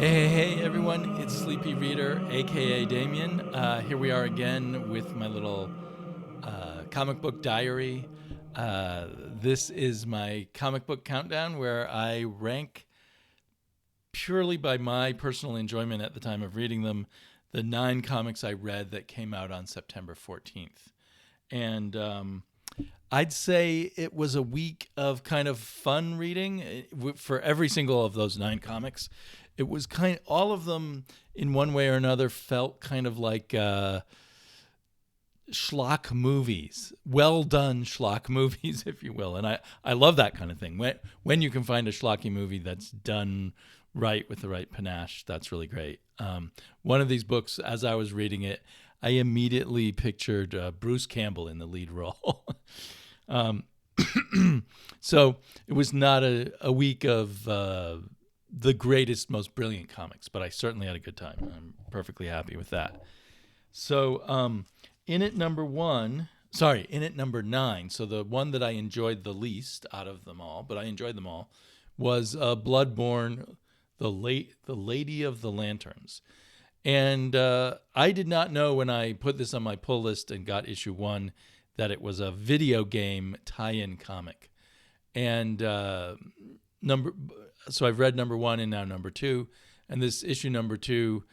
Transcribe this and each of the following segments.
Hey, everyone, it's Sleepy Reader, aka Damien. Here we are again with my little comic book diary. This is my comic book countdown where I rank purely by my personal enjoyment at the time of reading them the 9 comics I read that came out on September 14th. And I'd say it was a week of kind of fun reading for every single of those 9 comics. It was all of them in one way or another felt kind of like schlock movies, well done schlock movies, if you will. And I love that kind of thing. When you can find a schlocky movie that's done right with the right panache, that's really great. One of these books, as I was reading it, I immediately pictured Bruce Campbell in the lead role. So it was not a week of the greatest, most brilliant comics, but I certainly had a good time. I'm perfectly happy with that. So in it number 9, so the one that I enjoyed the least out of them all, but I enjoyed them all, was Bloodborne, the Lady of the Lanterns. And I did not know when I put this on my pull list and got issue 1 that it was a video game tie-in comic. And so I've read number 1 and now number 2. And this issue number 2,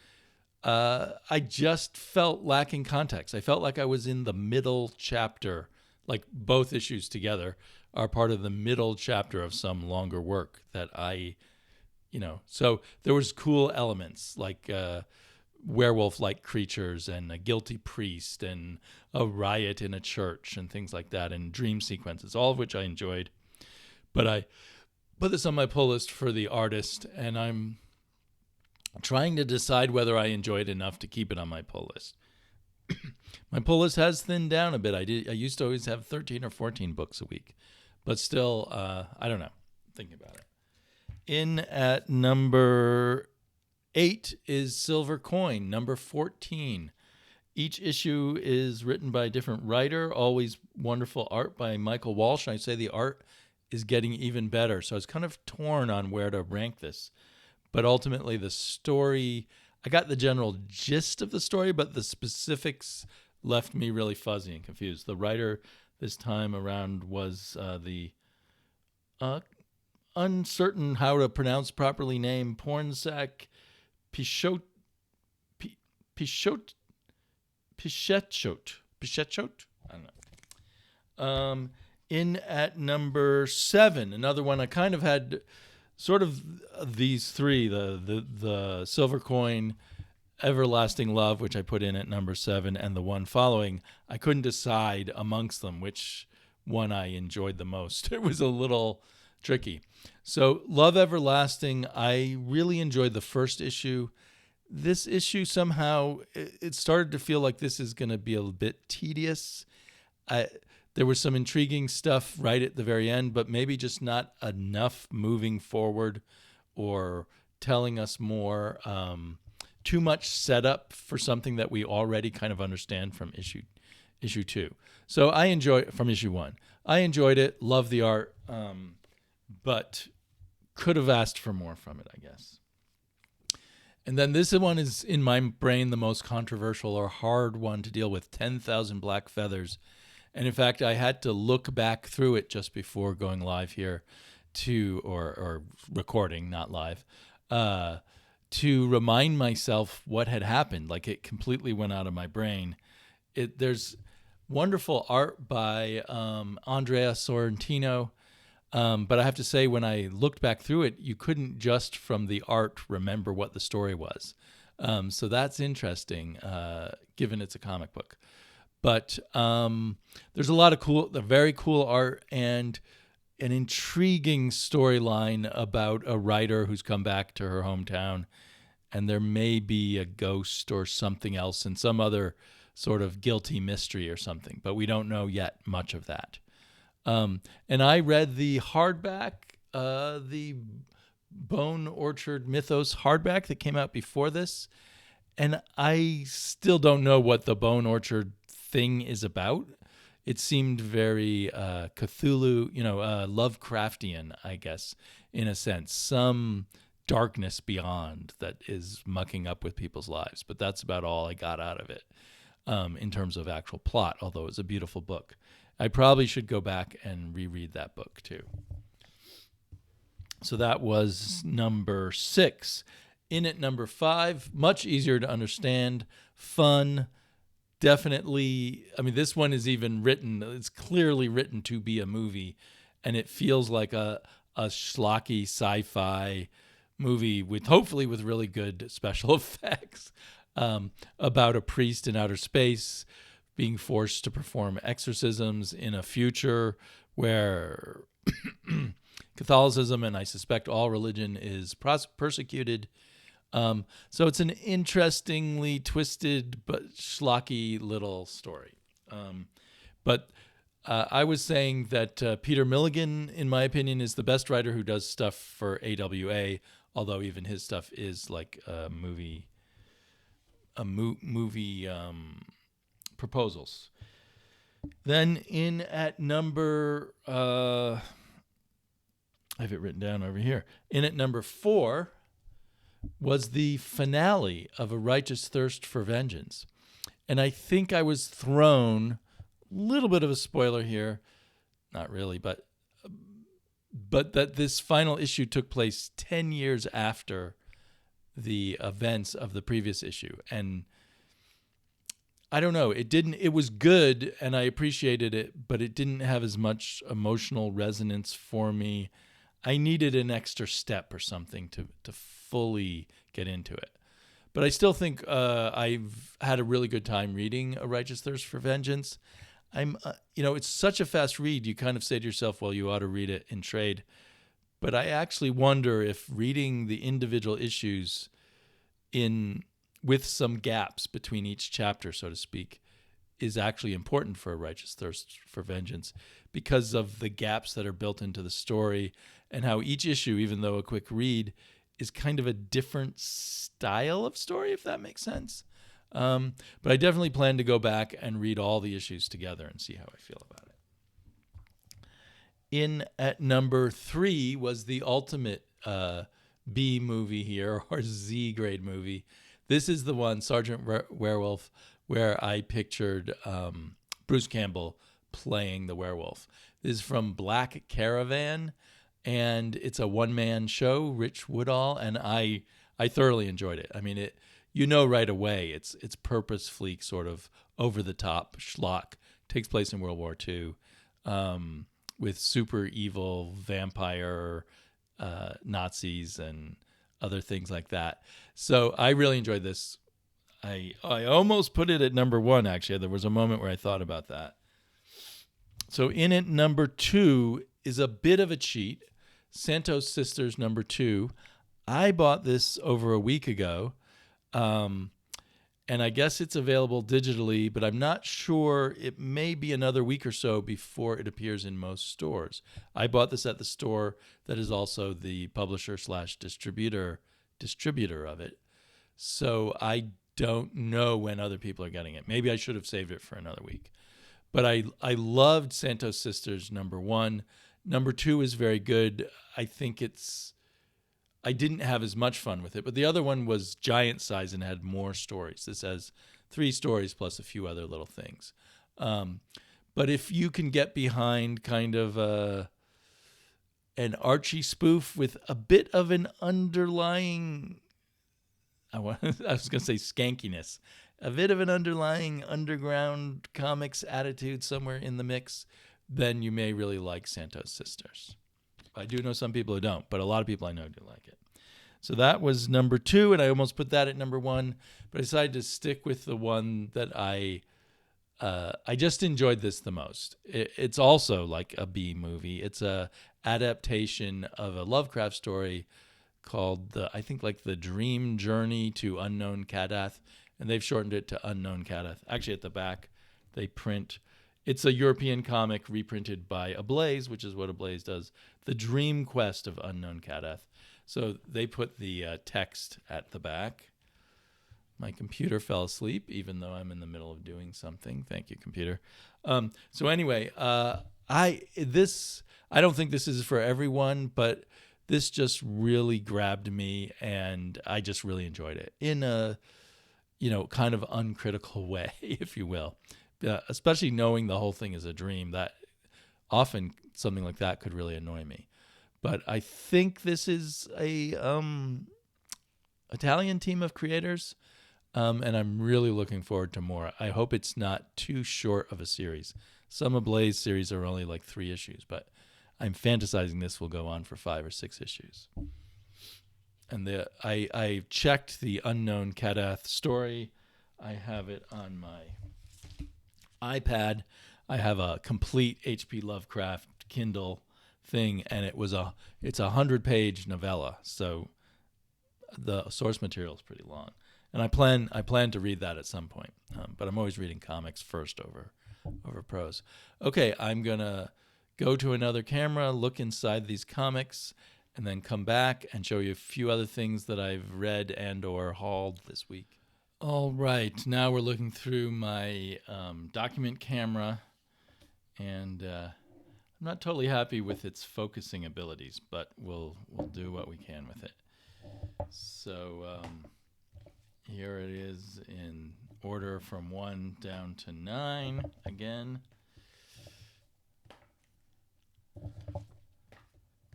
I just felt lacking context. I felt like I was in the middle chapter, like both issues together are part of the middle chapter of some longer work that so there was cool elements like werewolf-like creatures and a guilty priest and a riot in a church and things like that and dream sequences, all of which I enjoyed. But I put this on my pull list for the artist, and I'm trying to decide whether I enjoy it enough to keep it on my pull list. My pull list has thinned down a bit. I used to always have 13 or 14 books a week, but still, I don't know. Thinking about it. In at number 8 is Silver Coin, number 14. Each issue is written by a different writer, always wonderful art by Michael Walsh. I say the art is getting even better, so I was kind of torn on where to rank this. But ultimately, the story, I got the general gist of the story, but the specifics left me really fuzzy and confused. The writer this time around was the uncertain how to pronounce properly name Pornsak Pichot. I don't know. In at number 7, another one I kind of had sort of these 3, the Silver Coin, Everlasting Love, which I put in at number 7, and the one following. I couldn't decide amongst them which one I enjoyed the most. It was a little tricky. So Love Everlasting, I really enjoyed the first issue. This issue somehow, it started to feel like this is going to be a bit tedious. There was some intriguing stuff right at the very end, but maybe just not enough moving forward or telling us more. Too much setup for something that we already kind of understand from issue 2. So I enjoyed from issue 1. I enjoyed it, love the art, but could have asked for more from it, I guess. And then this one is, in my brain, the most controversial or hard one to deal with, 10,000 Black Feathers. And in fact, I had to look back through it just before going live here or recording, not live, to remind myself what had happened. Like, it completely went out of my brain. There's wonderful art by Andrea Sorrentino. But I have to say, when I looked back through it, you couldn't just from the art remember what the story was. So that's interesting, given it's a comic book. But there's a lot of very cool art and an intriguing storyline about a writer who's come back to her hometown, and there may be a ghost or something else and some other sort of guilty mystery or something, but we don't know yet much of that. And I read the hardback, the Bone Orchard Mythos hardback that came out before this, and I still don't know what the Bone Orchard thing is about. It seemed very Cthulhu, Lovecraftian, I guess, in a sense. Some darkness beyond that is mucking up with people's lives. But that's about all I got out of it in terms of actual plot, although it's a beautiful book. I probably should go back and reread that book too. So that was number 6. In at number 5, much easier to understand, fun, definitely. I mean, this one is even written, it's clearly written to be a movie, and it feels like a schlocky sci-fi movie with hopefully with really good special effects about a priest in outer space being forced to perform exorcisms in a future where Catholicism, and I suspect all religion, is persecuted. So it's an interestingly twisted but schlocky little story. But I was saying that Peter Milligan, in my opinion, is the best writer who does stuff for AWA, although even his stuff is like movie proposals. Then in at number... I have it written down over here. In at number 4 was the finale of A Righteous Thirst for Vengeance. And I think I was thrown, a little bit of a spoiler here, not really, but that this final issue took place 10 years after the events of the previous issue. And I don't know, it was good and I appreciated it, but it didn't have as much emotional resonance for me. I needed an extra step or something to fully get into it. But I still think I've had a really good time reading A Righteous Thirst for Vengeance. It's such a fast read, you kind of say to yourself, well, you ought to read it in trade. But I actually wonder if reading the individual issues with some gaps between each chapter, so to speak, is actually important for A Righteous Thirst for Vengeance because of the gaps that are built into the story and how each issue, even though a quick read, is kind of a different style of story, if that makes sense. But I definitely plan to go back and read all the issues together and see how I feel about it. In at number 3 was the ultimate B movie here, or Z grade movie. This is the one, Sergeant Werewolf, where I pictured Bruce Campbell playing the werewolf. This is from Black Caravan, and it's a one-man show, Rich Woodall, and I thoroughly enjoyed it. I mean, right away, it's purposefully sort of over-the-top schlock. Takes place in World War II with super evil vampire Nazis and other things like that. So I really enjoyed this. I almost put it at number 1, actually. There was a moment where I thought about that. So in at number 2 is a bit of a cheat. Santos Sisters number 2. I bought this over a week ago, and I guess it's available digitally, but I'm not sure. It may be another week or so before it appears in most stores. I bought this at the store that is also the publisher/distributor of it. So I don't know when other people are getting it. Maybe I should have saved it for another week. But I loved Santos Sisters number 1. Number 2 is very good. I think I didn't have as much fun with it, but the other one was giant size and had more stories. This has 3 stories plus a few other little things. But if you can get behind kind of an Archie spoof with a bit of an underlying, I was going to say skankiness, a bit of an underlying underground comics attitude somewhere in the mix, then you may really like Santos Sisters. I do know some people who don't, but a lot of people I know do like it. So that was number 2, and I almost put that at number 1, but I decided to stick with the one that I just enjoyed this the most. It's also like a B movie. It's a adaptation of a Lovecraft story called the Dream Journey to Unknown Kadath, and they've shortened it to Unknown Kadath. Actually, at the back, they print. It's a European comic reprinted by Ablaze, which is what Ablaze does. The Dream Quest of Unknown Kadath. So they put the text at the back. My computer fell asleep, even though I'm in the middle of doing something. Thank you, computer. So anyway, I don't think this is for everyone, but this just really grabbed me, and I just really enjoyed it in a, kind of uncritical way, if you will. Especially knowing the whole thing is a dream, that often something like that could really annoy me. But I think this is a Italian team of creators, and I'm really looking forward to more. I hope it's not too short of a series. Some of Blaze series are only like 3 issues, but I'm fantasizing this will go on for 5 or 6 issues. And I checked the Unknown Kadath story. I have it on my iPad. I have a complete H.P. Lovecraft Kindle thing, and it's a 100-page novella, so the source material is pretty long. And I plan to read that at some point, but I'm always reading comics first over prose. Okay, I'm gonna go to another camera, look inside these comics, and then come back and show you a few other things that I've read and or hauled this week. All right, now we're looking through my document camera, and I'm not totally happy with its focusing abilities, but we'll do what we can with it. So here it is in order from 1 down to 9 again.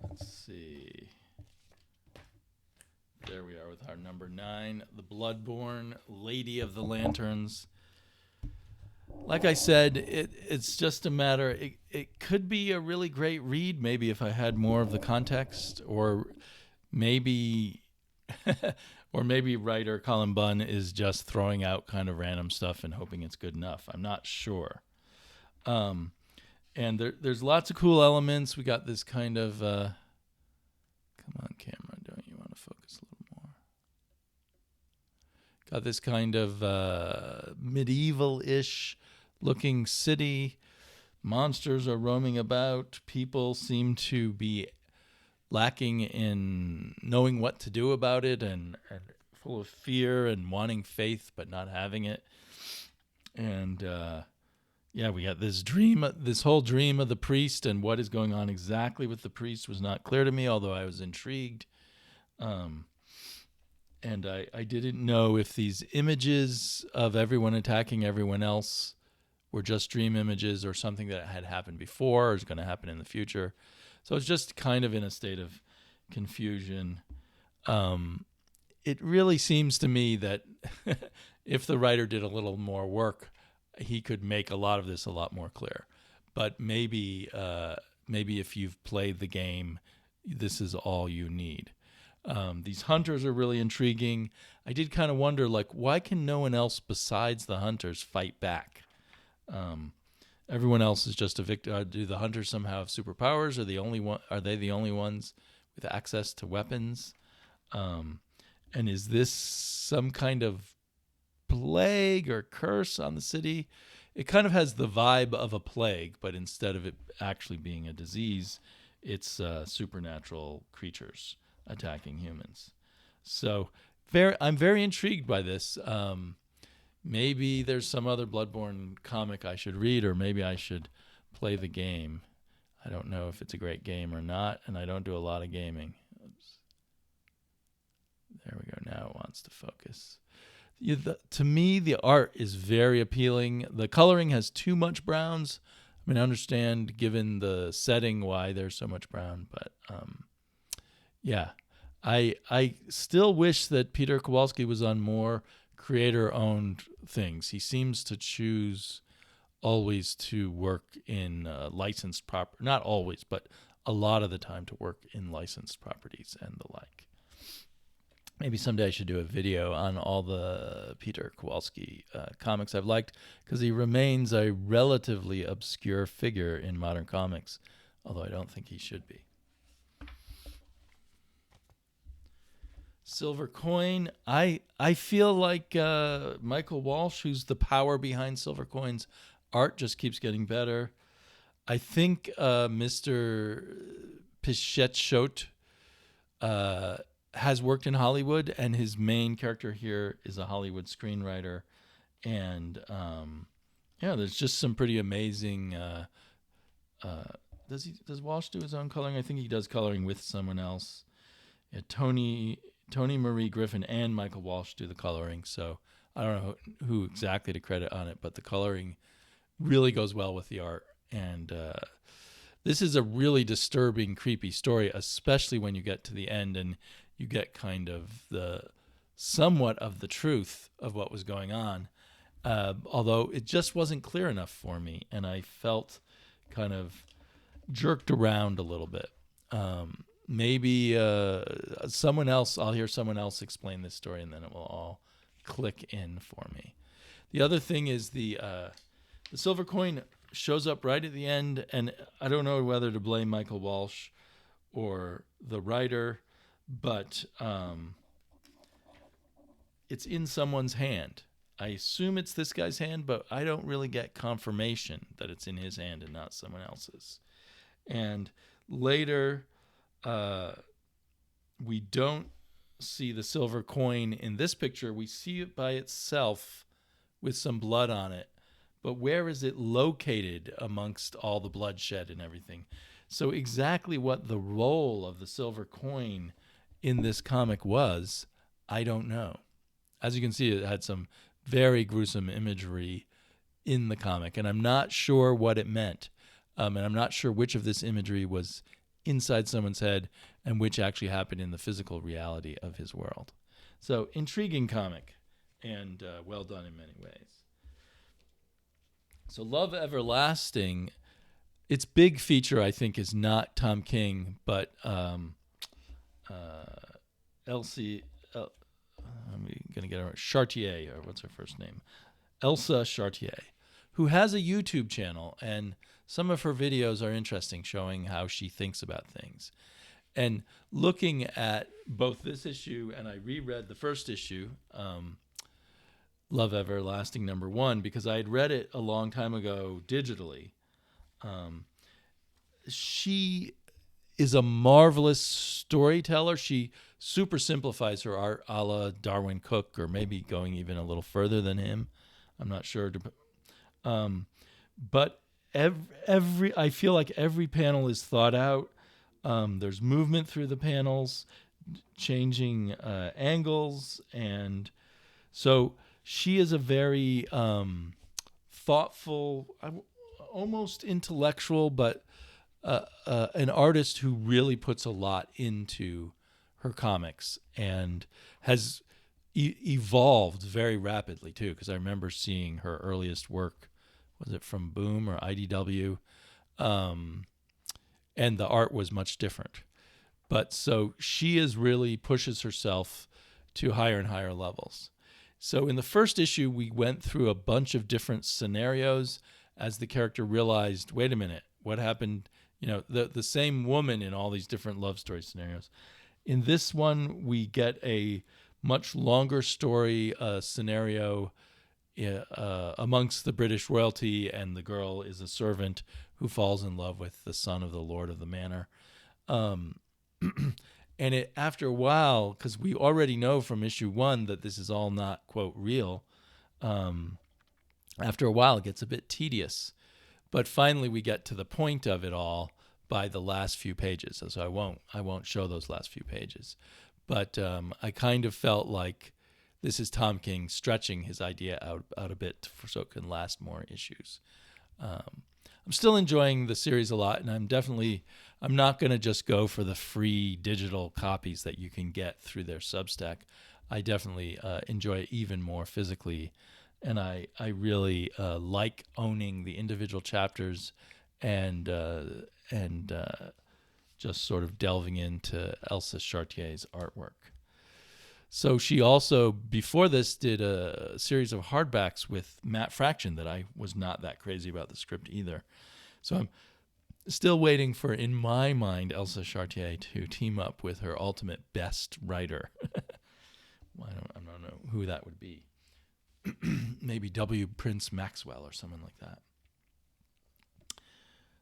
Let's see. There we are with our number 9, the Bloodborne Lady of the Lanterns. Like I said, it's just a matter. It could be a really great read, maybe if I had more of the context, or maybe writer Colin Bunn is just throwing out kind of random stuff and hoping it's good enough. I'm not sure. And there's lots of cool elements. We got this kind of come on, camera, don't you want to focus a little more? Got this kind of medieval-ish looking city. Monsters are roaming about. People seem to be lacking in knowing what to do about it, and full of fear and wanting faith but not having it. And we got this dream, this whole dream of the priest, and what is going on exactly with the priest was not clear to me, although I was intrigued. And I didn't know if these images of everyone attacking everyone else were just dream images or something that had happened before or is going to happen in the future. So it's just kind of in a state of confusion. It really seems to me that if the writer did a little more work, he could make a lot of this a lot more clear. But maybe if you've played the game, this is all you need. These hunters are really intriguing. I did kind of wonder, why can no one else besides the hunters fight back? Everyone else is just a victim. Do the hunters somehow have superpowers? Are they the only ones with access to weapons? And is this some kind of plague or curse on the city? It kind of has the vibe of a plague, but instead of it actually being a disease, it's supernatural creatures attacking humans. So I'm very intrigued by this. Maybe there's some other Bloodborne comic I should read, or maybe I should play the game. I don't know if it's a great game or not, and I don't do a lot of gaming. Oops. There we go. Now it wants to focus. To me, the art is very appealing. The coloring has too much browns. I mean, I understand, given the setting, why there's so much brown, but I still wish that Peter Kowalski was on more creator-owned things. He seems to choose always to work in licensed property. Not always, but a lot of the time to work in licensed properties and the like. Maybe someday I should do a video on all the Peter Kowalski comics I've liked, because he remains a relatively obscure figure in modern comics, although I don't think he should be. Silver Coin. I feel like Michael Walsh, who's the power behind Silver Coin's art, just keeps getting better. I think Mr. Pichetshote has worked in Hollywood, and his main character here is a Hollywood screenwriter. And there's just some pretty amazing does Walsh do his own coloring? I think he does coloring with someone else. Yeah, Tony Marie Griffin and Michael Walsh do the coloring. So I don't know who exactly to credit on it, but the coloring really goes well with the art. And this is a really disturbing, creepy story, especially when you get to the end and you get kind of somewhat of the truth of what was going on. Although it just wasn't clear enough for me, and I felt kind of jerked around a little bit. Maybe I'll hear someone else explain this story, and then it will all click in for me. The other thing is the silver coin shows up right at the end, and I don't know whether to blame Michael Walsh or the writer, but it's in someone's hand. I assume it's this guy's hand, but I don't really get confirmation that it's in his hand and not someone else's. And later, we don't see the silver coin in this picture. We see it by itself with some blood on it. But where is it located amongst all the bloodshed and everything? So exactly what the role of the silver coin in this comic was, I don't know. As you can see, it had some very gruesome imagery in the comic, and I'm not sure what it meant. And I'm not sure which of this imagery was inside someone's head and which actually happened in the physical reality of his world. So, intriguing comic, and well done in many ways. So, Love Everlasting, its big feature, I think, is not Tom King, but Elsie... I'm going to get her Chartier, or what's her first name? Elsa Chartier, who has a YouTube channel, and some of her videos are interesting, showing how she thinks about things. And looking at both this issue, and I reread the first issue, Love Everlasting #1, because I had read it a long time ago digitally. She is a marvelous storyteller. She super simplifies her art a la Darwin Cook, or maybe going even a little further than him. I'm not sure. But I feel like every panel is thought out. There's movement through the panels, changing angles. And so she is a very thoughtful, almost intellectual, but an artist who really puts a lot into her comics and has evolved very rapidly too, because I remember seeing her earliest work, was it from Boom or IDW, and the art was much different. But so she really pushes herself to higher and higher levels. So in the first issue, we went through a bunch of different scenarios as the character realized, wait a minute, what happened? You know, the same woman in all these different love story scenarios. In this one, we get a much longer story scenario amongst the British royalty, and the girl is a servant who falls in love with the son of the lord of the manor. And after a while, because we already know from issue 1 that this is all not, quote, real, after a while it gets a bit tedious. But finally we get to the point of it all by the last few pages. So I won't show those last few pages. But I kind of felt like this is Tom King stretching his idea out a bit so it can last more issues. I'm still enjoying the series a lot, and I'm not going to just go for the free digital copies that you can get through their Substack. I definitely enjoy it even more physically, and I really like owning the individual chapters and just sort of delving into Elsa Chartier's artwork. So she also, before this, did a series of hardbacks with Matt Fraction that I was not that crazy about the script either. So I'm still waiting for, in my mind, Elsa Chartier to team up with her ultimate best writer. I don't know who that would be. Maybe W. Prince Maxwell or someone like that.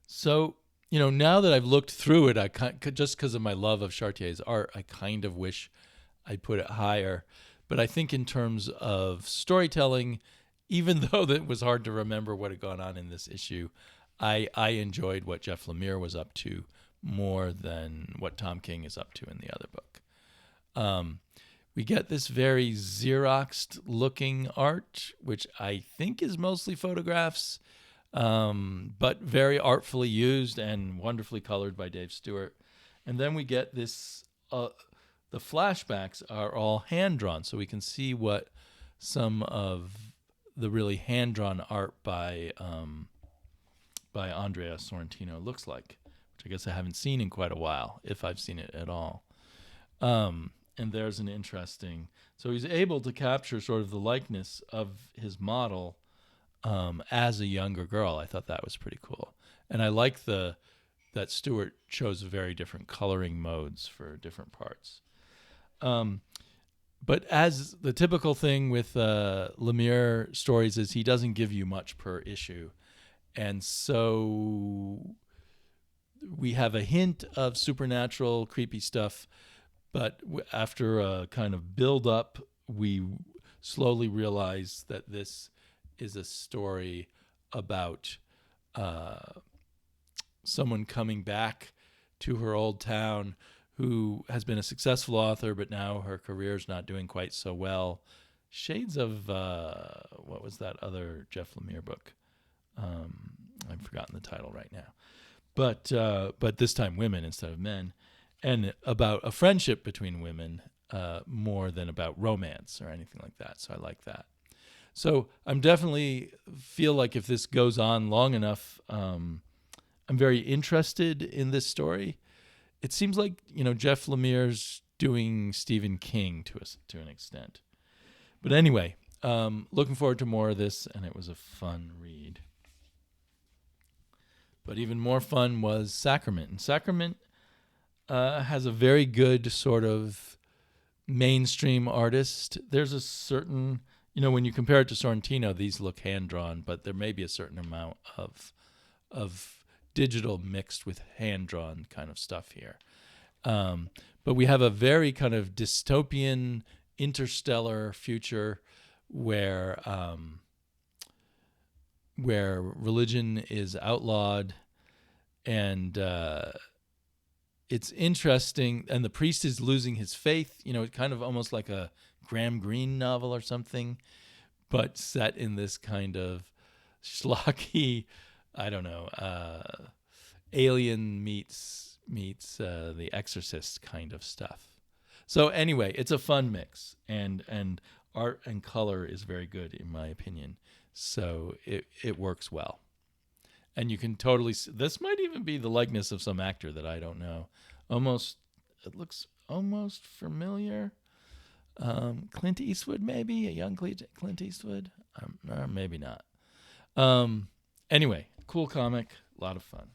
So, now that I've looked through it, just because of my love of Chartier's art, I kind of wish I'd put it higher. But I think in terms of storytelling, even though it was hard to remember what had gone on in this issue, I enjoyed what Jeff Lemire was up to more than what Tom King is up to in the other book. We get this very Xeroxed looking art, which I think is mostly photographs, but very artfully used and wonderfully colored by Dave Stewart. And then we get this, the flashbacks are all hand-drawn, so we can see what some of the really hand-drawn art by Andrea Sorrentino looks like, which I guess I haven't seen in quite a while, if I've seen it at all. And there's an interesting, so he's able to capture sort of the likeness of his model as a younger girl. I thought that was pretty cool. And I like that Stewart chose very different coloring modes for different parts. But as the typical thing with Lemire stories is he doesn't give you much per issue. And so we have a hint of supernatural, creepy stuff, but after a kind of build-up, we slowly realize that this is a story about someone coming back to her old town who has been a successful author, but now her career's not doing quite so well. Shades of, what was that other Jeff Lemire book? I've forgotten the title right now. But this time women instead of men. And about a friendship between women more than about romance or anything like that. So I like that. So I'm definitely feel like if this goes on long enough, I'm very interested in this story. It seems like, Jeff Lemire's doing Stephen King to an extent. But anyway, looking forward to more of this, and it was a fun read. But even more fun was Sacrament. And Sacrament has a very good sort of mainstream artist. There's a certain, when you compare it to Sorrentino, these look hand-drawn, but there may be a certain amount of digital mixed with hand-drawn kind of stuff here. But we have a very kind of dystopian, interstellar future where religion is outlawed, and it's interesting, and the priest is losing his faith. It's kind of almost like a Graham Greene novel or something, but set in this kind of schlocky, I don't know, Alien meets The Exorcist kind of stuff. So anyway, it's a fun mix, and art and color is very good in my opinion. So it works well. And you can totally see, this might even be the likeness of some actor that I don't know. It looks almost familiar. Clint Eastwood, maybe a young Clint Eastwood, or maybe not. Anyway, cool comic, a lot of fun.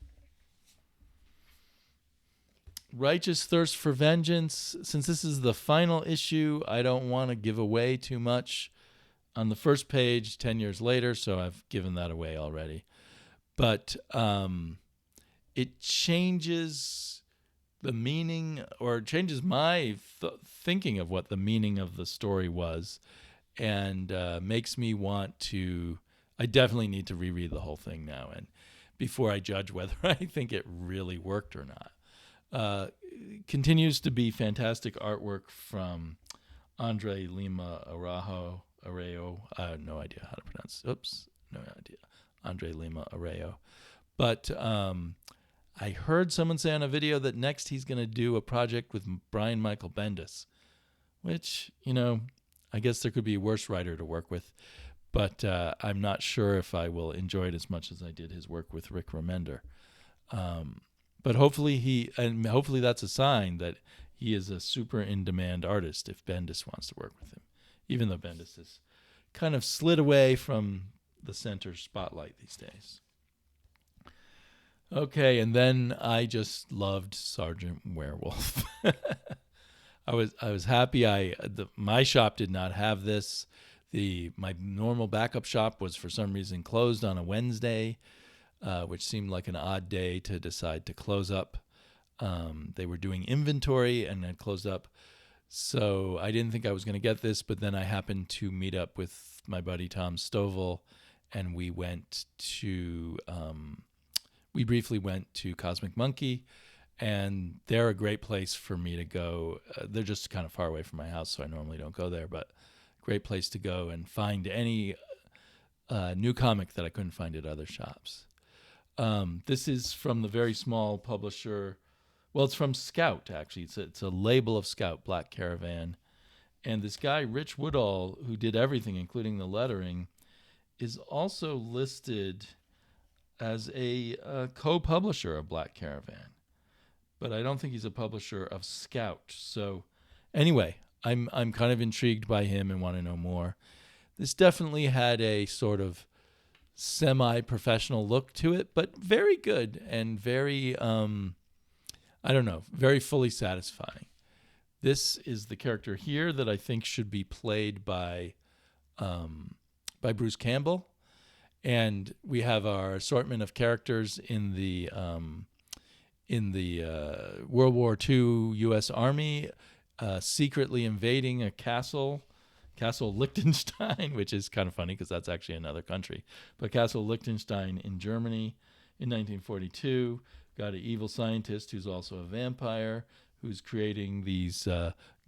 Righteous Thirst for Vengeance. Since this is the final issue, I don't want to give away too much on the first page 10 years later, so I've given that away already. But it changes the meaning, or changes my thinking of what the meaning of the story was, and makes me want to, I definitely need to reread the whole thing now, and before I judge whether I think it really worked or not. Continues to be fantastic artwork from Andre Lima Araujo. No idea how to pronounce. No idea. Andre Lima Araujo. But I heard someone say on a video that next he's going to do a project with Brian Michael Bendis, which, I guess there could be a worse writer to work with. But I'm not sure if I will enjoy it as much as I did his work with Rick Remender. But hopefully hopefully that's a sign that he is a super in-demand artist if Bendis wants to work with him, even though Bendis has kind of slid away from the center spotlight these days. Okay, and then I just loved Sergeant Werewolf. I was happy. My shop did not have this. My normal backup shop was for some reason closed on a Wednesday, which seemed like an odd day to decide to close up. They were doing inventory and had closed up. So I didn't think I was going to get this, but then I happened to meet up with my buddy Tom Stovall, and we went to we briefly went to Cosmic Monkey, and they're a great place for me to go. They're just kind of far away from my house, so I normally don't go there, but great place to go and find any new comic that I couldn't find at other shops. This is from the very small publisher. Well, it's from Scout, actually. It's a label of Scout, Black Caravan. And this guy, Rich Woodall, who did everything, including the lettering, is also listed as a co-publisher of Black Caravan. But I don't think he's a publisher of Scout. So anyway, I'm kind of intrigued by him and want to know more. This definitely had a sort of semi-professional look to it, but very good and very, very fully satisfying. This is the character here that I think should be played by Bruce Campbell. And we have our assortment of characters in the World War II U.S. Army, secretly invading a Castle Liechtenstein, which is kind of funny because that's actually another country. But Castle Liechtenstein in Germany in 1942. Got an evil scientist who's also a vampire who's creating these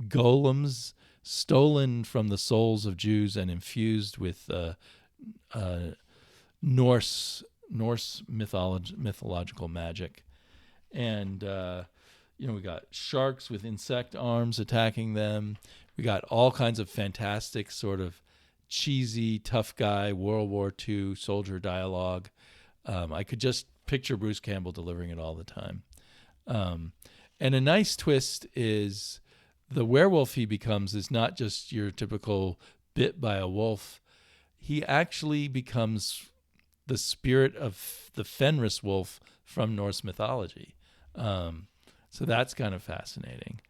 golems stolen from the souls of Jews and infused with Norse mythological magic. And we got sharks with insect arms attacking them. We got all kinds of fantastic sort of cheesy, tough guy, World War II soldier dialogue. I could just picture Bruce Campbell delivering it all the time. And a nice twist is the werewolf he becomes is not just your typical bit by a wolf. He actually becomes the spirit of the Fenris wolf from Norse mythology. So that's kind of fascinating.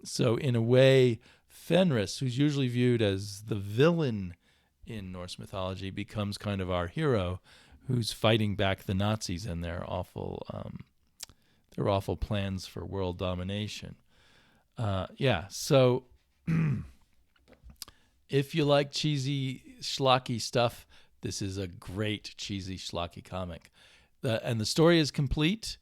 So in a way, Fenris, who's usually viewed as the villain in Norse mythology, becomes kind of our hero who's fighting back the Nazis and their awful plans for world domination. So if you like cheesy, schlocky stuff, this is a great cheesy, schlocky comic. And the story is complete.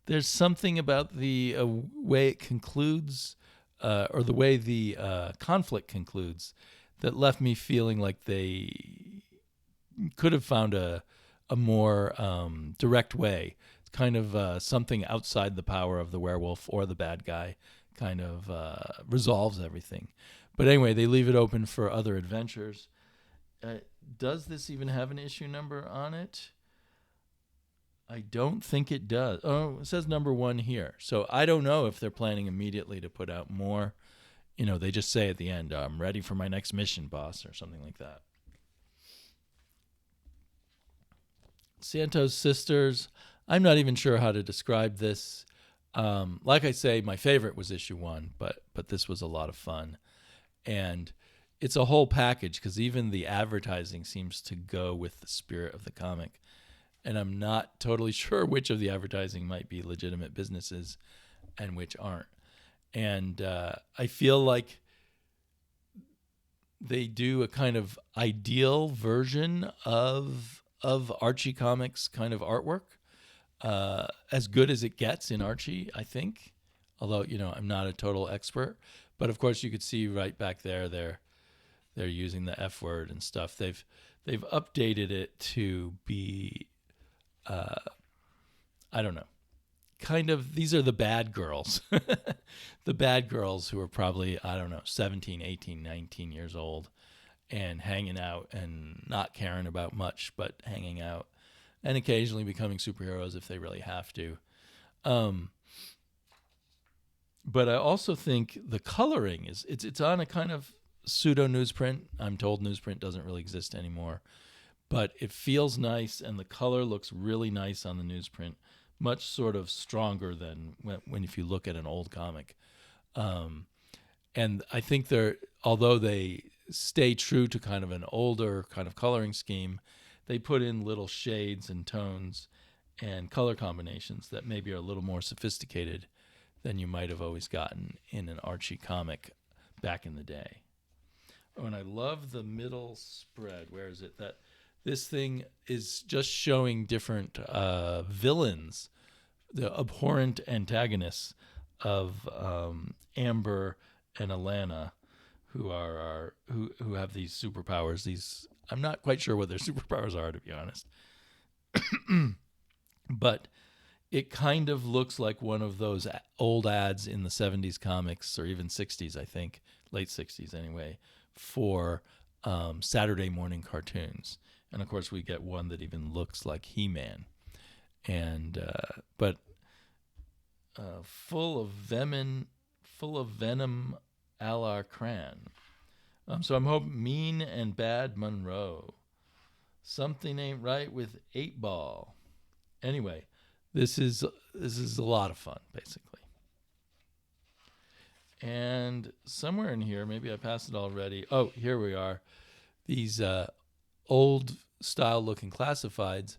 There's something about the way it concludes, or the way the conflict concludes, that left me feeling like they could have found a more direct way. It's kind of something outside the power of the werewolf or the bad guy kind of resolves everything. But anyway, they leave it open for other adventures. Does this even have an issue number on it? I don't think it does. Oh, it says number 1 here. So I don't know if they're planning immediately to put out more. They just say at the end, I'm ready for my next mission, boss, or something like that. Santos Sisters. I'm not even sure how to describe this. Like I say, my favorite was issue 1, but this was a lot of fun. And it's a whole package because even the advertising seems to go with the spirit of the comic. And I'm not totally sure which of the advertising might be legitimate businesses and which aren't. And I feel like they do a kind of ideal version of Archie Comics kind of artwork, as good as it gets in Archie, I think. Although, I'm not a total expert. But of course, you could see right back there, they're using the F word and stuff. They've updated it to be, I don't know, kind of, these are the bad girls. The bad girls who are probably, 17, 18, 19 years old and hanging out and not caring about much, but hanging out and occasionally becoming superheroes if they really have to. But I also think the coloring it's on a kind of pseudo newsprint. I'm told newsprint doesn't really exist anymore, but it feels nice and the color looks really nice on the newsprint, much sort of stronger than when if you look at an old comic. And I think although they stay true to kind of an older kind of coloring scheme, they put in little shades and tones and color combinations that maybe are a little more sophisticated than you might have always gotten in an Archie comic back in the day. Oh, and I love the middle spread. Where is it? this thing is just showing different villains, the abhorrent antagonists of Amber and Alana, who have these superpowers. I'm not quite sure what their superpowers are, to be honest. But it kind of looks like one of those old ads in the 70s comics, or even 60s, I think, late 60s anyway, for Saturday morning cartoons. And of course, we get one that even looks like He-Man, but full of venom, a la Cran. So I'm hoping Mean and Bad Monroe. Something ain't right with 8-Ball. Anyway, this is a lot of fun, basically. And somewhere in here, maybe I passed it already. Oh, here we are. These old style looking classifieds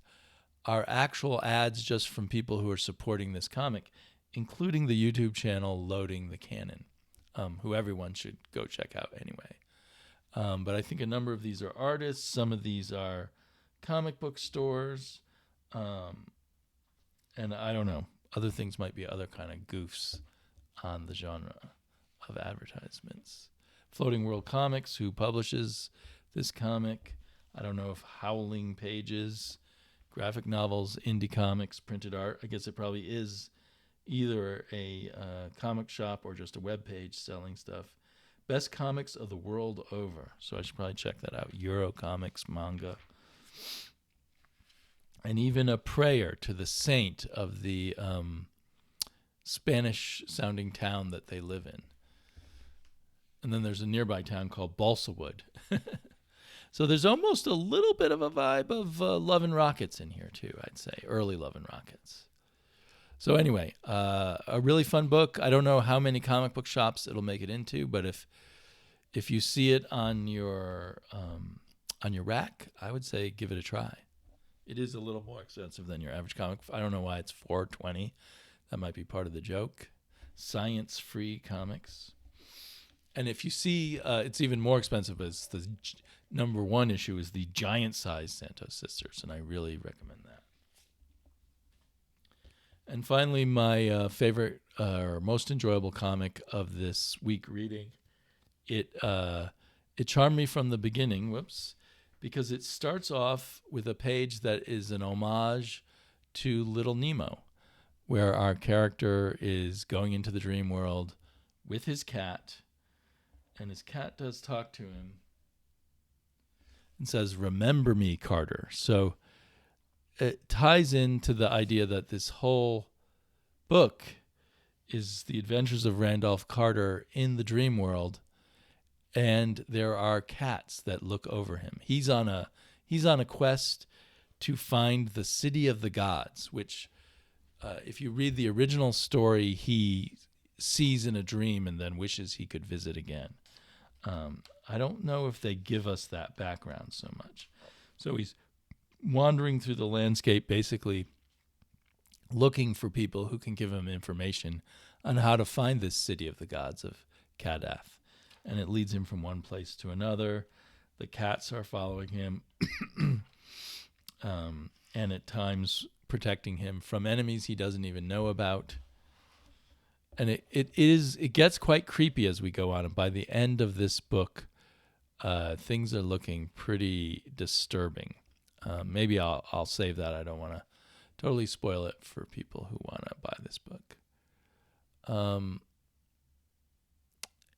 are actual ads just from people who are supporting this comic, including the YouTube channel Loading the Cannon, who everyone should go check out anyway. But I think a number of these are artists. Some of these are comic book stores. And I don't know. Other things might be other kind of goofs on the genre of advertisements. Floating World Comics, who publishes this comic. I don't know if Howling Pages, graphic novels, indie comics, printed art. I guess it probably is either a comic shop or just a web page selling stuff. Best comics of the world over. So I should probably check that out. Euro comics, manga. And even a prayer to the saint of the Spanish-sounding town that they live in. And then there's a nearby town called Balsawood. So there's almost a little bit of a vibe of Love and Rockets in here, too, I'd say. Early Love and Rockets. So anyway, a really fun book. I don't know how many comic book shops it'll make it into, but if you see it on your rack, I would say give it a try. It is a little more expensive than your average comic. I don't know why it's $4.20. That might be part of the joke. Science-free comics. And if you see, it's even more expensive, as the number one issue is the giant-sized Santos Sisters, and I really recommend that. And finally, my favorite or most enjoyable comic of this week reading. It charmed me from the beginning. Because it starts off with a page that is an homage to Little Nemo, where our character is going into the dream world with his cat, and his cat does talk to him and says, "Remember me, Carter." So it ties into the idea that this whole book is the adventures of Randolph Carter in the dream world. And there are cats that look over him. He's on a quest to find the city of the gods, which, if you read the original story, he sees in a dream and then wishes he could visit again. I don't know if they give us that background so much. So he's wandering through the landscape, basically looking for people who can give him information on how to find this city of the gods of Kadath. And it leads him from one place to another. The cats are following him, and at times protecting him from enemies he doesn't even know about. And it gets quite creepy as we go on. And by the end of this book, things are looking pretty disturbing. Maybe I'll save that. I don't want to totally spoil it for people who want to buy this book.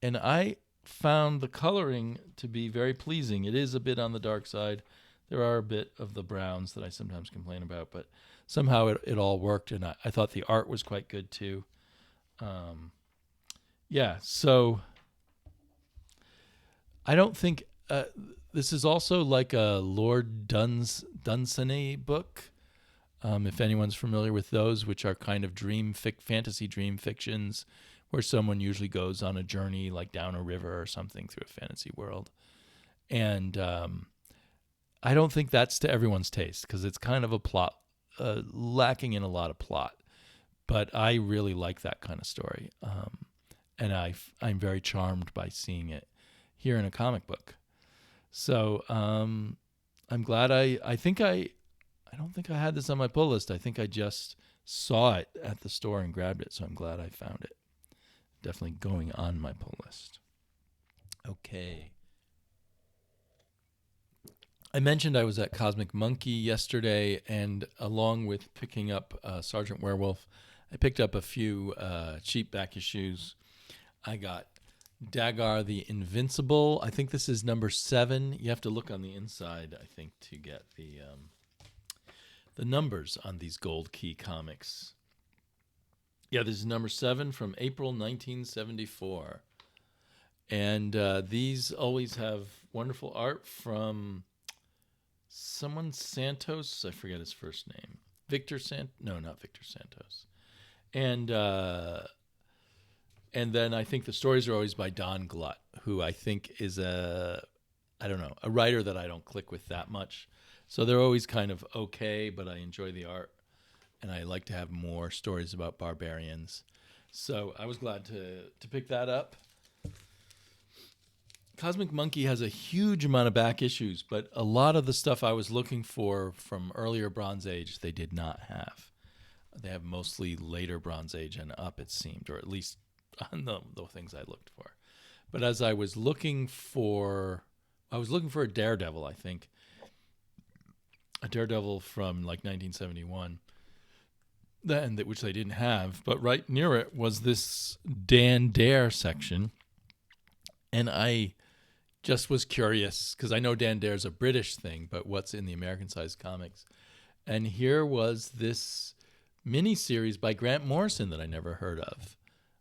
And I found the coloring to be very pleasing. It is a bit on the dark side. There are a bit of the browns that I sometimes complain about, but somehow it all worked, and I thought the art was quite good too. So I don't think this is also like a Lord Dunsany book. If anyone's familiar with those, which are kind of fantasy dream fictions, where someone usually goes on a journey like down a river or something through a fantasy world. And I don't think that's to everyone's taste, because it's kind of a plot, lacking in a lot of plot. But I really like that kind of story. And I'm very charmed by seeing it here in a comic book. So I'm glad I don't think I had this on my pull list. I think I just saw it at the store and grabbed it, so I'm glad I found it. Definitely going on my pull list. Okay. I mentioned I was at Cosmic Monkey yesterday, and along with picking up Sergeant Werewolf, I picked up a few cheap back issues. I got Dagar the Invincible. I think this is number 7. You have to look on the inside, I think, to get the numbers on these Gold Key comics. Yeah, this is number 7 from April 1974. And these always have wonderful art from someone Santos. I forget his first name. No, not Victor Santos. And then I think the stories are always by Don Glut, who I think is a writer that I don't click with that much. So they're always kind of okay, but I enjoy the art, and I like to have more stories about barbarians. So I was glad to pick that up. Cosmic Monkey has a huge amount of back issues, but a lot of the stuff I was looking for from earlier Bronze Age, they did not have. They have mostly later Bronze Age and up, it seemed, or at least on the things I looked for. But as I was looking for a Daredevil, I think. A Daredevil from like 1971, which they didn't have. But right near it was this Dan Dare section. And I just was curious, because I know Dan Dare's a British thing, but what's in the American-sized comics? And here was this mini-series by Grant Morrison that I never heard of.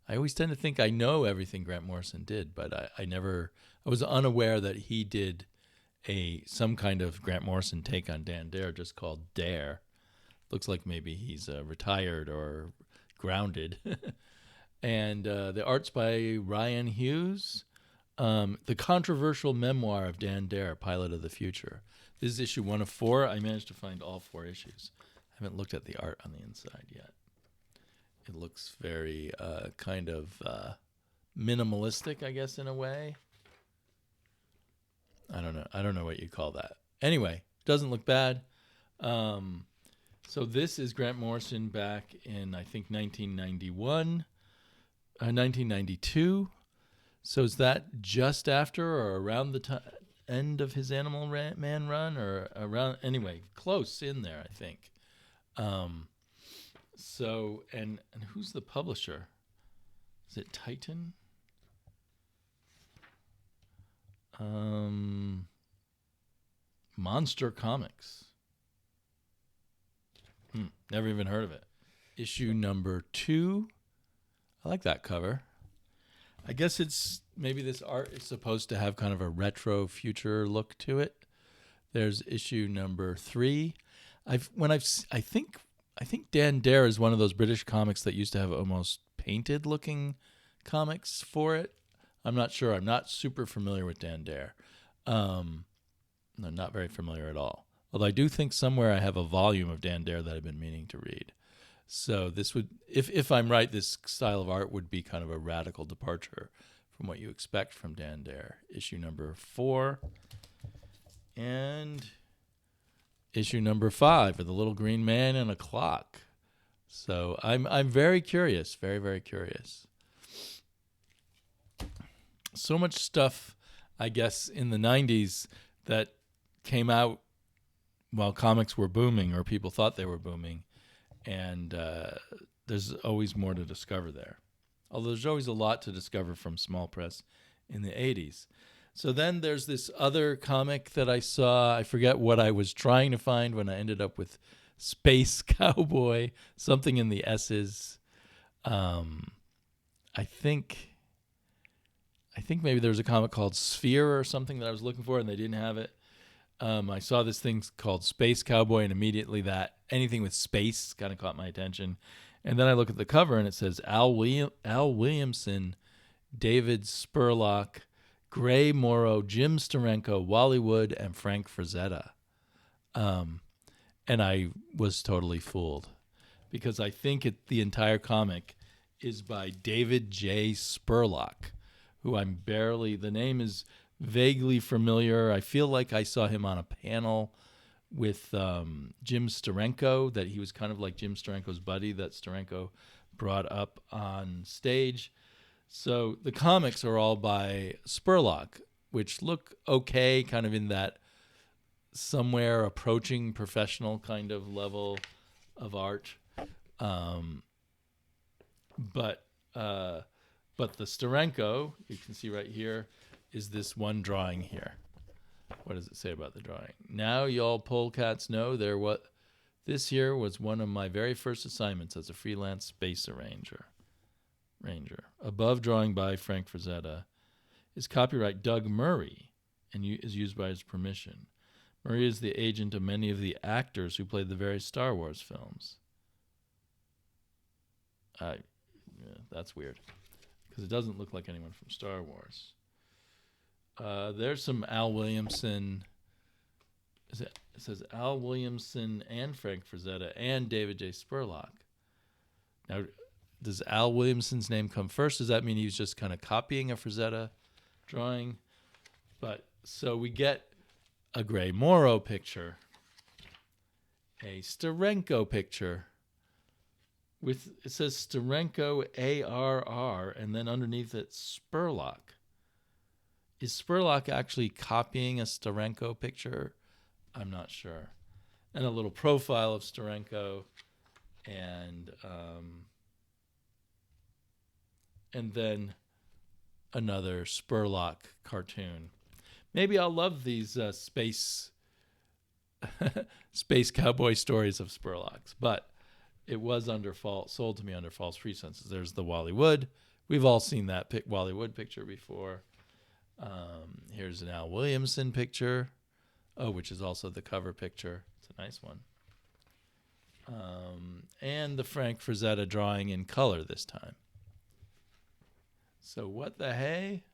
I always tend to think I know everything Grant Morrison did, but I was unaware that he did some kind of Grant Morrison take on Dan Dare, just called Dare. Looks like maybe he's retired or grounded. And the art's by Ryan Hughes. The controversial memoir of Dan Dare, Pilot of the Future. This is issue 1 of 4. I managed to find all 4 issues. I haven't looked at the art on the inside yet. It looks very kind of minimalistic, I guess, in a way. I don't know what you call that. Anyway, doesn't look bad. So this is Grant Morrison back in, I think, 1992. So is that just after or around the end of his Animal Man run, or around? Anyway, close in there, I think. So and who's the publisher? Is it Titan? Monster Comics. Never even heard of it. Issue number 2. I like that cover. I guess maybe this art is supposed to have kind of a retro future look to it. There's issue number 3. I think Dan Dare is one of those British comics that used to have almost painted looking comics for it. I'm not sure. I'm not super familiar with Dan Dare. I'm not very familiar at all. Although I do think somewhere I have a volume of Dan Dare that I've been meaning to read. So this would, if I'm right, this style of art would be kind of a radical departure from what you expect from Dan Dare. Issue number 4. And issue number 5 with a little green man and a clock. So I'm very curious, very, very curious. So much stuff, I guess, in the 90s that came out while comics were booming, or people thought they were booming. And there's always more to discover there. Although there's always a lot to discover from small press in the 80s. So then there's this other comic that I saw. I forget what I was trying to find when I ended up with Space Cowboy, something in the S's. I think maybe there was a comic called Sphere or something that I was looking for, and they didn't have it. I saw this thing called Space Cowboy, and immediately anything with space kind of caught my attention. And then I look at the cover, and it says Al Williamson, David Spurlock, Gray Morrow, Jim Steranko, Wally Wood, and Frank Frazetta. And I was totally fooled, because I think the entire comic is by David J. Spurlock, who the name is vaguely familiar. I feel like I saw him on a panel with Jim Steranko, that he was kind of like Jim Steranko's buddy that Steranko brought up on stage. So the comics are all by Spurlock, which look okay, kind of in that somewhere approaching professional kind of level of art. But the Steranko, you can see right here, is this one drawing here. What does it say about the drawing? Now y'all polecats know what this here was one of my very first assignments as a freelance space arranger. Above drawing by Frank Frazetta is copyright Doug Murray and is used by his permission. Murray is the agent of many of the actors who played the various Star Wars films. That's weird, because it doesn't look like anyone from Star Wars. There's some Al Williamson. It says Al Williamson and Frank Frazetta and David J. Spurlock. Now, does Al Williamson's name come first? Does that mean he was just kind of copying a Frazetta drawing? But so we get a Gray Morrow picture, a Steranko picture, with it says Steranko ARR, and then underneath it Spurlock. Is Spurlock actually copying a Steranko picture? I'm not sure. And a little profile of Steranko, and then another Spurlock cartoon. Maybe I'll love these space cowboy stories of Spurlocks, but it was sold to me under false pretenses. There's the Wally Wood. We've all seen that Wally Wood picture before. Here's an Al Williamson picture, which is also the cover picture. It's a nice one. And the Frank Frazetta drawing in color this time. So what the hey?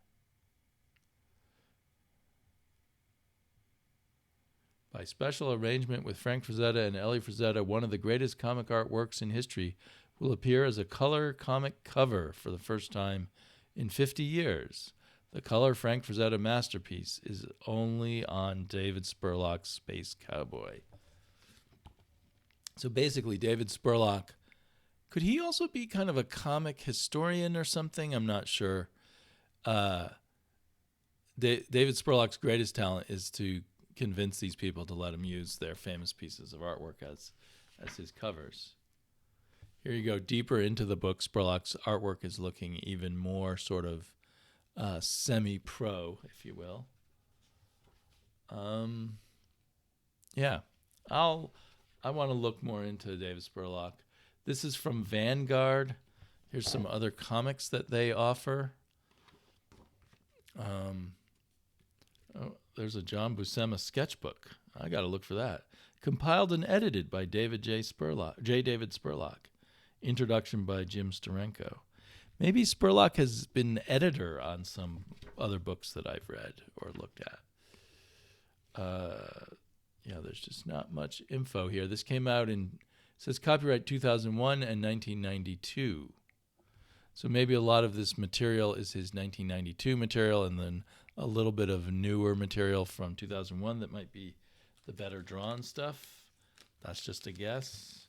By special arrangement with Frank Frazetta and Ellie Frazetta, one of the greatest comic art works in history will appear as a color comic cover for the first time in 50 years. The color Frank Frazetta masterpiece is only on David Spurlock's Space Cowboy. So basically, David Spurlock, could he also be kind of a comic historian or something? I'm not sure. David Spurlock's greatest talent is to convince these people to let him use their famous pieces of artwork as his covers. Here you go. Deeper into the book, Spurlock's artwork is looking even more sort of semi-pro, if you will. Yeah, I want to look more into David Spurlock. This is from Vanguard. Here's some other comics that they offer. There's a John Buscema sketchbook. I got to look for that. Compiled and edited by David J. Spurlock. Introduction by Jim Steranko. Maybe Spurlock has been editor on some other books that I've read or looked at. There's just not much info here. This came out it says copyright 2001 and 1992. So maybe a lot of this material is his 1992 material, and then a little bit of newer material from 2001 that might be the better drawn stuff. That's just a guess.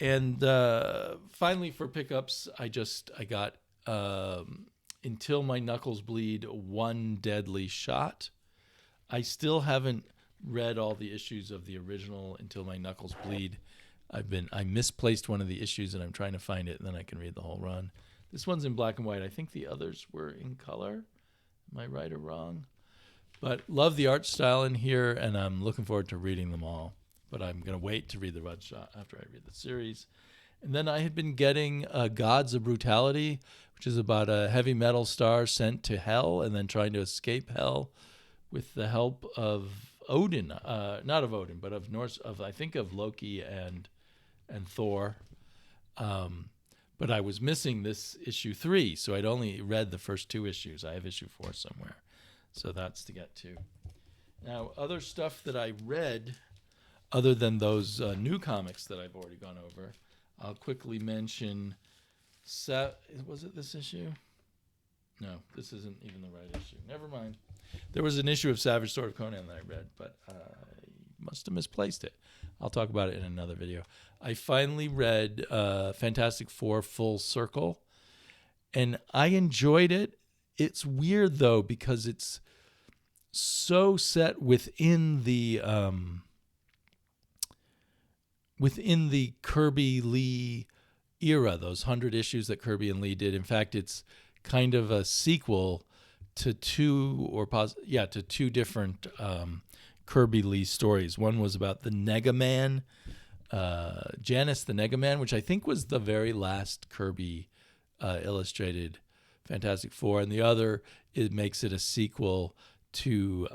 And finally, for pickups, I got Until My Knuckles Bleed, One Deadly Shot. I still haven't read all the issues of the original Until My Knuckles Bleed. I misplaced one of the issues, and I'm trying to find it, and then I can read the whole run. This one's in black and white. I think the others were in color. Am I right or wrong? But love the art style in here, and I'm looking forward to reading them all. But I'm going to wait to read the Red Shot after I read the series. And then I had been getting Gods of Brutality, which is about a heavy metal star sent to hell and then trying to escape hell with the help of Odin. Not of Odin, but of Norse, I think of Loki and Thor. But I was missing this issue 3, so I'd only read the first 2 issues. I have issue 4 somewhere. So that's to get to. Now, other stuff that I read, other than those new comics that I've already gone over, I'll quickly mention, was it this issue? No, this isn't even the right issue. Never mind. There was an issue of Savage Sword of Conan that I read, but I must have misplaced it. I'll talk about it in another video. I finally read Fantastic Four Full Circle, and I enjoyed it. It's weird, though, because it's so set within the Kirby Lee era, those 100 issues that Kirby and Lee did. In fact, it's kind of a sequel to two different Kirby Lee stories. One was about the Nega Man, Janice the Nega Man, which I think was the very last Kirby illustrated Fantastic Four, and the other, it makes it a sequel to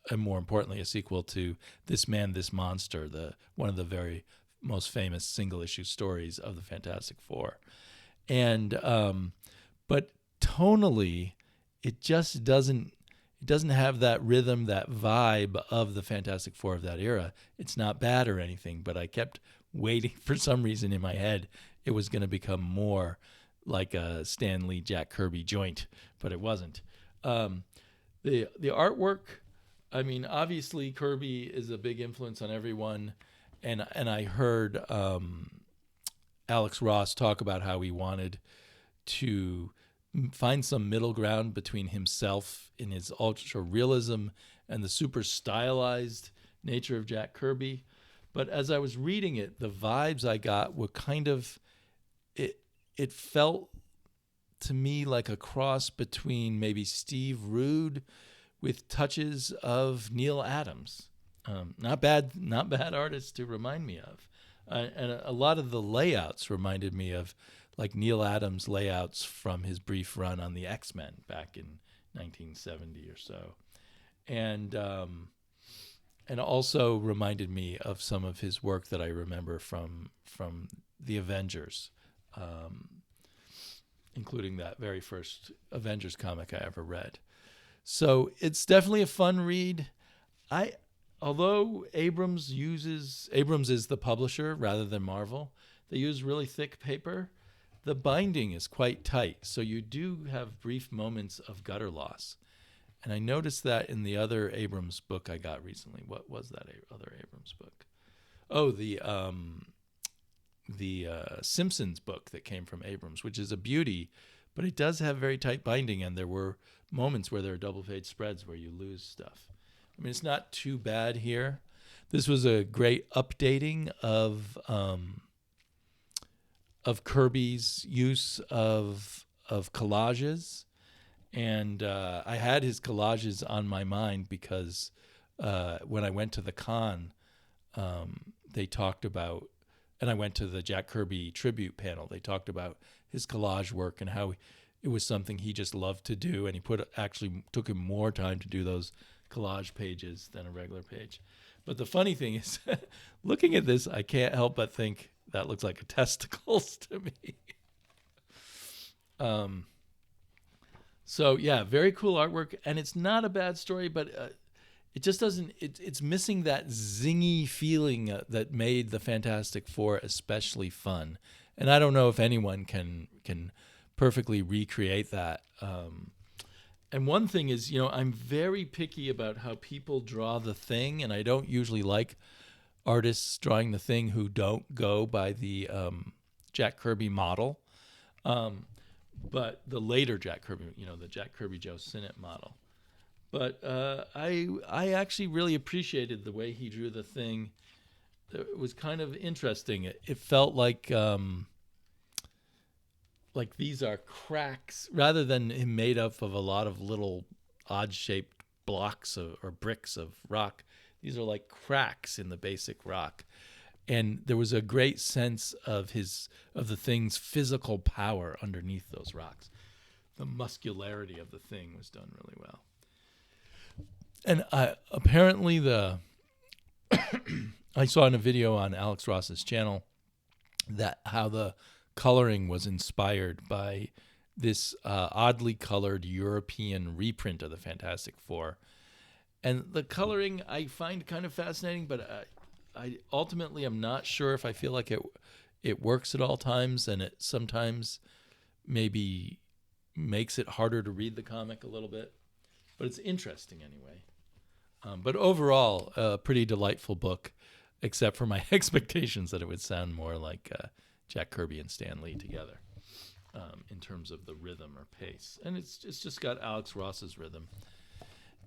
and more importantly, a sequel to This Man, This Monster, one of the very most famous single issue stories of the Fantastic Four. And but tonally, it just doesn't have that rhythm, that vibe of the Fantastic Four of that era. It's not bad or anything, but I kept waiting for some reason in my head it was going to become more like a Stan Lee, Jack Kirby joint, but it wasn't. The artwork, I mean, obviously Kirby is a big influence on everyone, and I heard Alex Ross talk about how he wanted to find some middle ground between himself in his ultra realism and the super stylized nature of Jack Kirby. But as I was reading it, the vibes I got were kind of, it felt to me like a cross between maybe Steve Rude with touches of Neil Adams. Not bad artists to remind me of. And a lot of the layouts reminded me of like Neil Adams layouts from his brief run on the X-Men back in 1970 or so. And also reminded me of some of his work that I remember from the Avengers, including that very first Avengers comic I ever read. So it's definitely a fun read. Although Abrams is the publisher rather than Marvel, they use really thick paper. The binding is quite tight, so you do have brief moments of gutter loss. And I noticed that in the other Abrams book I got recently. What was that other Abrams book? Oh, the Simpsons book that came from Abrams, which is a beauty, but it does have very tight binding, and there were moments where there are double-page spreads where you lose stuff. I mean, it's not too bad here. This was a great updating of Kirby's use of collages, and I had his collages on my mind because when I went to the con, they talked about, and I went to the Jack Kirby tribute panel. They talked about his collage work and how it was something he just loved to do, and he actually took him more time to do those collage pages than a regular page. But the funny thing is, looking at this, I can't help but think that looks like a testicles to me. So yeah, very cool artwork, and it's not a bad story, but it just doesn't. It's missing that zingy feeling that made the Fantastic Four especially fun. And I don't know if anyone can perfectly recreate that. And one thing is, I'm very picky about how people draw the Thing, and I don't usually like artists drawing the Thing who don't go by the Jack Kirby model. But the later Jack Kirby, the Jack Kirby Joe Sinnott model. But I actually really appreciated the way he drew the Thing. It was kind of interesting. It felt like these are cracks rather than him made up of a lot of little odd-shaped blocks or bricks of rock. These are like cracks in the basic rock. And there was a great sense of the Thing's physical power underneath those rocks. The muscularity of the Thing was done really well. And apparently I saw in a video on Alex Ross's channel that how the coloring was inspired by this oddly colored European reprint of the Fantastic Four. And the coloring I find kind of fascinating, but I ultimately am not sure if I feel like it works at all times, and it sometimes maybe makes it harder to read the comic a little bit, but it's interesting anyway. But overall, a pretty delightful book, except for my expectations that it would sound more like Jack Kirby and Stan Lee together in terms of the rhythm or pace. And it's just got Alex Ross's rhythm.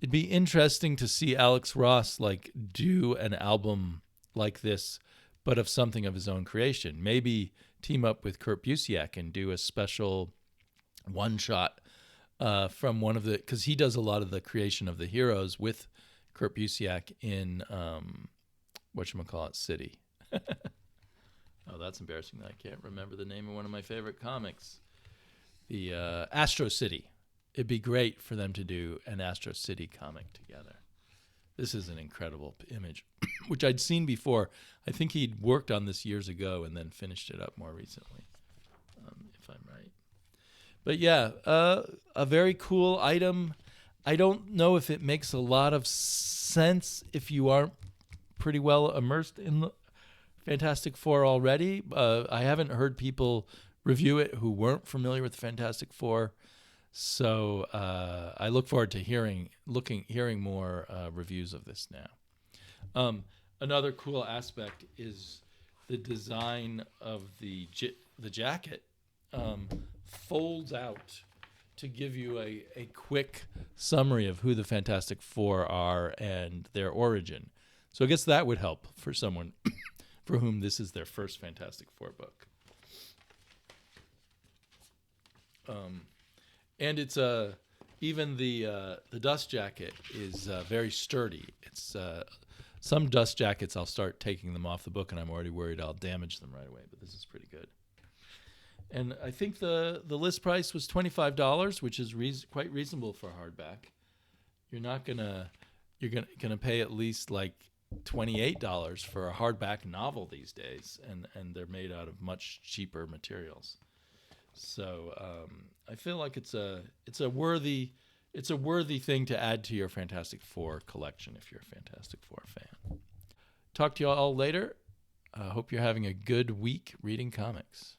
It'd be interesting to see Alex Ross like do an album like this, but of something of his own creation. Maybe team up with Kurt Busiek and do a special one-shot from one of the, because he does a lot of the creation of the heroes with Kurt Busiek in whatchamacallit City. Oh, that's embarrassing that I can't remember the name of one of my favorite comics. The Astro City. It'd be great for them to do an Astro City comic together. This is an incredible image, which I'd seen before. I think he'd worked on this years ago and then finished it up more recently, if I'm right. But yeah, a very cool item. I don't know if it makes a lot of sense if you aren't pretty well immersed in the Fantastic Four already. I haven't heard people review it who weren't familiar with the Fantastic Four. So I look forward to hearing more reviews of this now. Another cool aspect is the design of the jacket folds out to give you a quick summary of who the Fantastic Four are and their origin. So I guess that would help for someone for whom this is their first Fantastic Four book. And it's even the dust jacket is very sturdy. It's some dust jackets I'll start taking them off the book, and I'm already worried I'll damage them right away. But this is pretty good. And I think the list price was $25, which is quite reasonable for a hardback. You're gonna pay at least like $28 for a hardback novel these days, and they're made out of much cheaper materials. So I feel like it's a worthy thing to add to your Fantastic Four collection if you're a Fantastic Four fan. Talk to you all later. Hope you're having a good week reading comics.